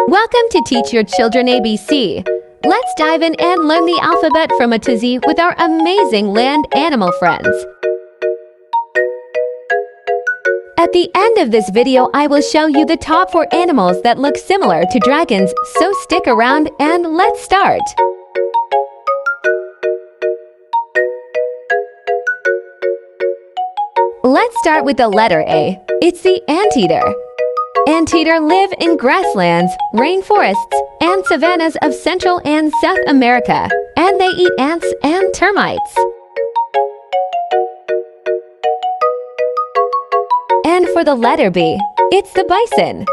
Welcome to Teach Your Children ABC. Let's dive in and learn the alphabet from A to Z with our amazing land animal friends. At the end of this video, I will show you the top 4 animals that look similar to dragons, so stick around and let's start. Let's start with the letter A. It's the anteater. Anteater live in grasslands, rainforests, and savannas of Central and South America, and they eat ants and termites. And for the letter B, it's the bison.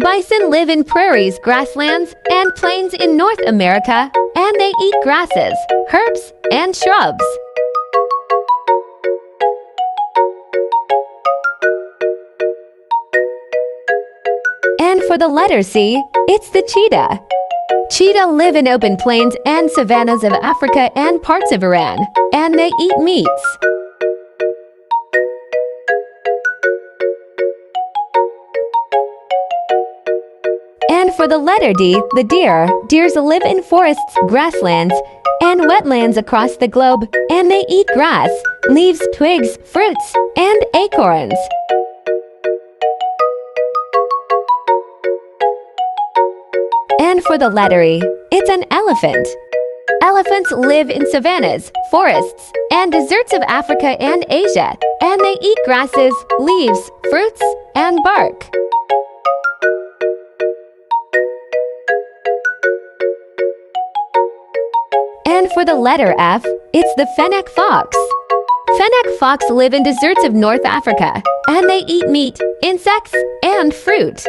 Bison live in prairies, grasslands, and plains in North America, and they eat grasses, herbs, and shrubs. And for the letter C, it's the cheetah. Cheetah live in open plains and savannas of Africa and parts of Iran, and they eat meats. And for the letter D, the deer. Deers live in forests, grasslands, and wetlands across the globe, and they eat grass, leaves, twigs, fruits, and acorns. And for the letter E, it's an elephant. Elephants live in savannas, forests, and deserts of Africa and Asia, and they eat grasses, leaves, fruits, and bark. And for the letter F, it's the fennec fox. Fennec fox live in deserts of North Africa, and they eat meat, insects, and fruit.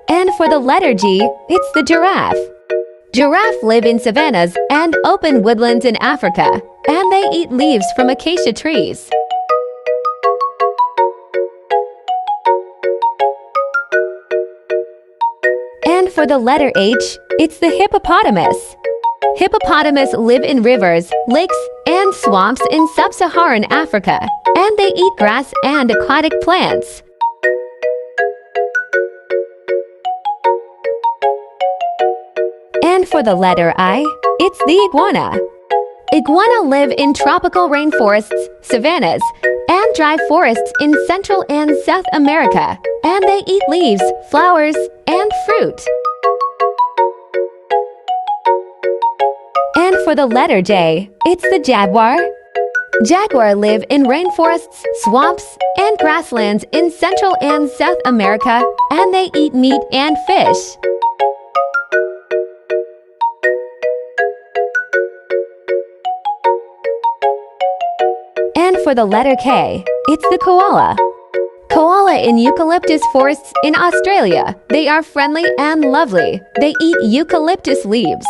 And for the letter G, it's the giraffe. Giraffe live in savannas and open woodlands in Africa, and they eat leaves from acacia trees. And for the letter H, it's the hippopotamus. Hippopotamus live in rivers, lakes, and swamps in sub-Saharan Africa, and they eat grass and aquatic plants. And for the letter I, it's the iguana. Iguana live in tropical rainforests, savannas, and dry forests in Central and South America, and they eat leaves, flowers, and fruit. And for the letter J, it's the jaguar. Jaguar live in rainforests, swamps, and grasslands in Central and South America, and they eat meat and fish. And for the letter K, it's the koala. Koala in eucalyptus forests in Australia. They are friendly and lovely. They eat eucalyptus leaves.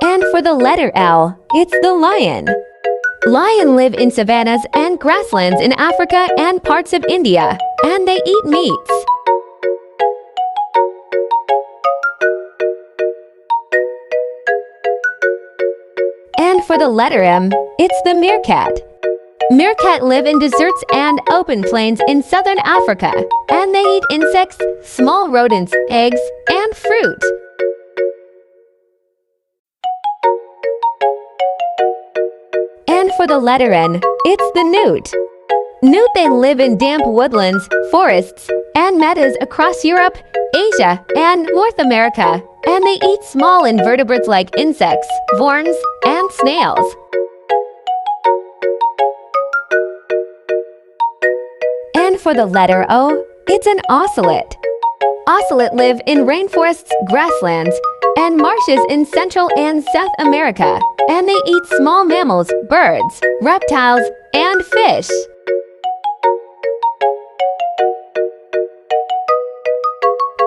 And for the letter L, it's the lion. Lion live in savannas and grasslands in Africa and parts of India, and they eat meats. And for the letter M, it's the meerkat. Meerkat live in deserts and open plains in southern Africa, and they eat insects, small rodents, eggs, and fruit. And for the letter N, it's the newt. Newt they live in damp woodlands, forests, and meadows across Europe, Asia, and North America, and they eat small invertebrates like insects, worms, and snails. And for the letter O, it's an ocelot. Ocelot live in rainforests, grasslands, and marshes in Central and South America, and they eat small mammals, birds, reptiles, and fish.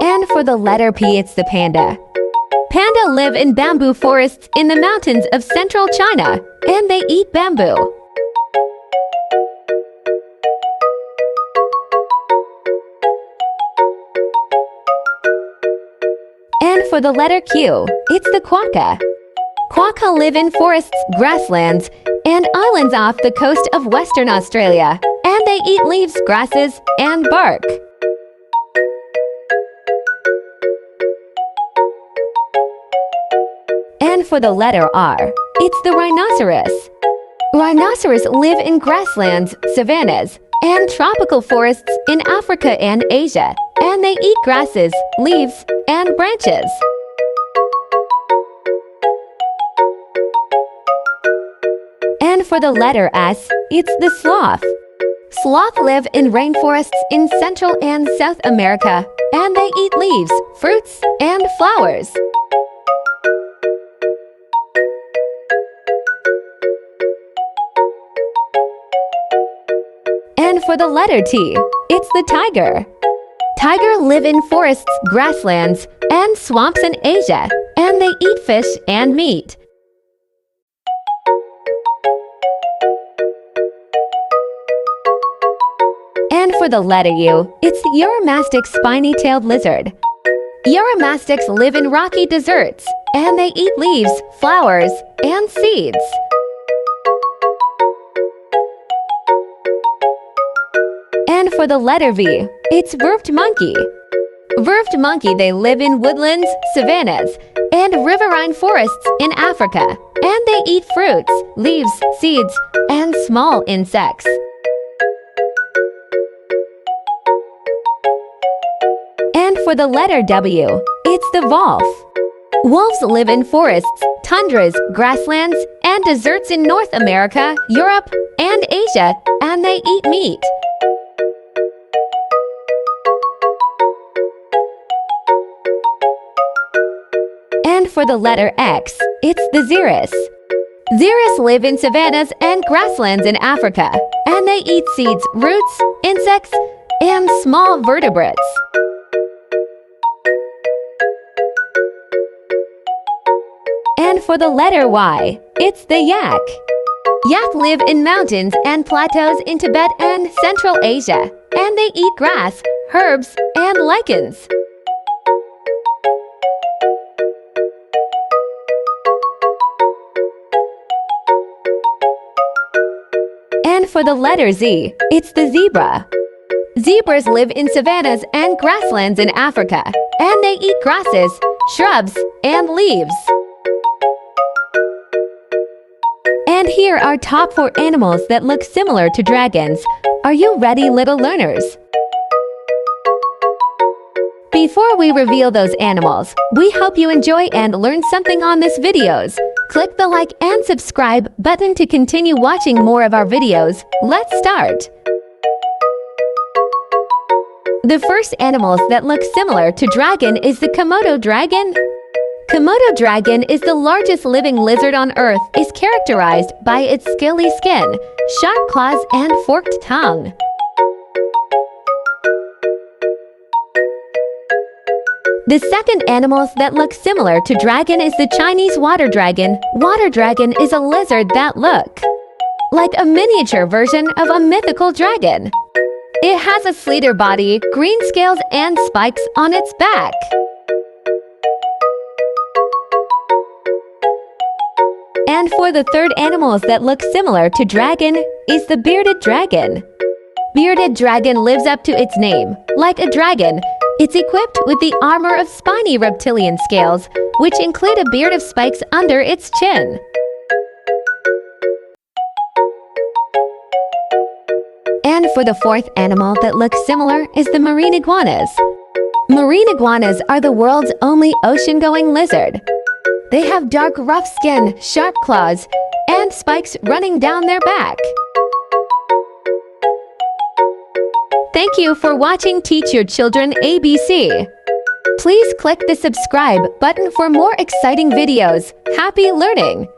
And for the letter P, it's the panda. Panda live in bamboo forests in the mountains of central China, and they eat bamboo. And for the letter Q, it's the quokka. Quokka live in forests, grasslands, and islands off the coast of Western Australia, and they eat leaves, grasses, and bark. And for the letter R, it's the rhinoceros. Rhinoceros live in grasslands, savannas, and tropical forests in Africa and Asia, and they eat grasses, leaves, and branches. And for the letter S, it's the sloth. Sloth live in rainforests in Central and South America, and they eat leaves, fruits, and flowers. And for the letter T, it's the tiger. Tiger live in forests, grasslands, and swamps in Asia, and they eat fish and meat. And for the letter U, it's the Uromastic spiny-tailed lizard. Uromastics live in rocky deserts, and they eat leaves, flowers, and seeds. And for the letter V, it's verved monkey. Verved monkey, they live in woodlands, savannas, and riverine forests in Africa, and they eat fruits, leaves, seeds, and small insects. And for the letter W, it's the wolf. Wolves live in forests, tundras, grasslands, and deserts in North America, Europe, and Asia, and they eat meat. And for the letter X, it's the xeris. Xeris live in savannas and grasslands in Africa, and they eat seeds, roots, insects, and small vertebrates. And for the letter Y, it's the yak. Yak live in mountains and plateaus in Tibet and Central Asia, and they eat grass, herbs, and lichens. And for the letter Z, it's the zebra. Zebras live in savannas and grasslands in Africa, and they eat grasses, shrubs, and leaves. And here are top 4 animals that look similar to dragons. Are you ready, little learners? Before we reveal those animals, we hope you enjoy and learn something on this videos. Click the like and subscribe button to continue watching more of our videos. Let's start! The first animals that look similar to dragon is the Komodo dragon. Komodo dragon is the largest living lizard on Earth, is characterized by its scaly skin, sharp claws, and forked tongue. The second animals that look similar to dragon is the Chinese water dragon. Water dragon is a lizard that look like a miniature version of a mythical dragon. It has a slender body, green scales, and spikes on its back. And for the third animals that look similar to dragon is the bearded dragon. Bearded dragon lives up to its name. Like a dragon, it's equipped with the armor of spiny reptilian scales, which include a beard of spikes under its chin. And for the fourth animal that looks similar is the marine iguanas. Marine iguanas are the world's only ocean-going lizard. They have dark, rough skin, sharp claws, and spikes running down their back. Thank you for watching Teach Your Children ABC. Please click the subscribe button for more exciting videos. Happy learning!